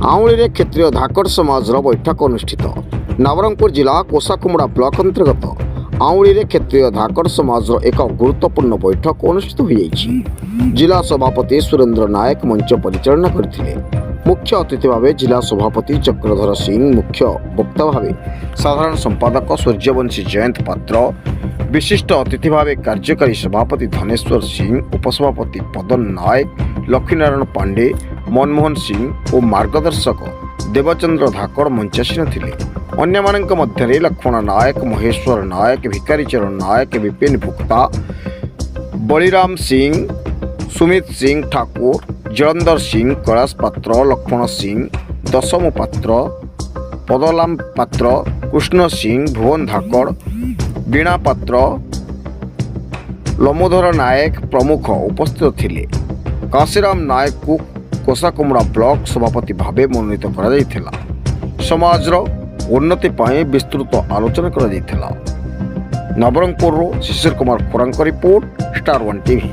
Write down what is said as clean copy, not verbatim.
ଆଉଳିରେ କ୍ଷତ୍ରିୟ ଧାକଡ଼ ସମାଜର ବୈଠକ ଅନୁଷ୍ଠିତ। ନବରଙ୍ଗପୁର ଜିଲ୍ଲା କୋଷାକୁମୁଡ଼ା ବ୍ଲକ ଅନ୍ତର୍ଗତ ଆଉଳିରେ କ୍ଷତ୍ରିୟ ଧାକଡ଼ ସମାଜର ଏକ ଗୁରୁତ୍ୱପୂର୍ଣ୍ଣ ବୈଠକ ଅନୁଷ୍ଠିତ ହୋଇଯାଇଛି। ଜିଲ୍ଲା ସଭାପତି ସୁରେନ୍ଦ୍ର ନାୟକ ମଞ୍ଚ ପରିଚାଳନା କରିଥିଲେ। ମୁଖ୍ୟ ଅତିଥି ଭାବେ ଜିଲ୍ଲା ସଭାପତି ଚକ୍ରଧର ସିଂ, ମୁଖ୍ୟ ବକ୍ତା ଭାବେ ସାଧାରଣ ସମ୍ପାଦକ ସୂର୍ଯ୍ୟବଂଶୀ ଜୟନ୍ତ ପାତ୍ର, ବିଶିଷ୍ଟ ଅତିଥି ଭାବେ କାର୍ଯ୍ୟକାରୀ ସଭାପତି ଧନେଶ୍ୱର ସିଂ, ଉପସଭାପତି ପଦନ ନାୟକ, ଲକ୍ଷ୍ମୀନାରାୟଣ ପାଣ୍ଡେ, ମନମୋହନ ସିଂ ଓ ମାର୍ଗଦର୍ଶକ ଦେବଚନ୍ଦ୍ର ଧାକଡ଼ ମଞ୍ଚାସୀନ ଥିଲେ। ଅନ୍ୟମାନଙ୍କ ମଧ୍ୟରେ ଲକ୍ଷ୍ମଣ ନାୟକ, ମହେଶ୍ୱର ନାୟକ, ଭିକାରୀଚରଣ ନାୟକ, ବିପିନ ଭୁକ୍ତା, ବଳିରାମ ସିଂ, ସୁମିତ ସିଂ ଠାକୁର, ଜଳନ୍ଦର ସିଂ, କୈଳାସ ପାତ୍ର, ଲକ୍ଷ୍ମଣ ସିଂ, ଦଶମ ପାତ୍ର, ପଦଲାମ ପାତ୍ର, କୃଷ୍ଣ ସିଂ, ଭୁବନ ଧାକଡ଼, ବୀଣା ପାତ୍ର, ଲମୋଧର ନାୟକ ପ୍ରମୁଖ ଉପସ୍ଥିତ ଥିଲେ। କାଶୀରାମ ନାୟକଙ୍କୁ କୋଷାକୁମୁଡ଼ା ବ୍ଲକ ସଭାପତି ଭାବେ ମନୋନୀତ କରାଯାଇଥିଲା। ସମାଜର ଉନ୍ନତି ପାଇଁ ବିସ୍ତୃତ ଆଲୋଚନା କରାଯାଇଥିଲା। ନବରଙ୍ଗପୁରରୁ ଶିଶିର କୁମାର ଖୋରାଙ୍କ ରିପୋର୍ଟ, ଷ୍ଟାର 1 TV।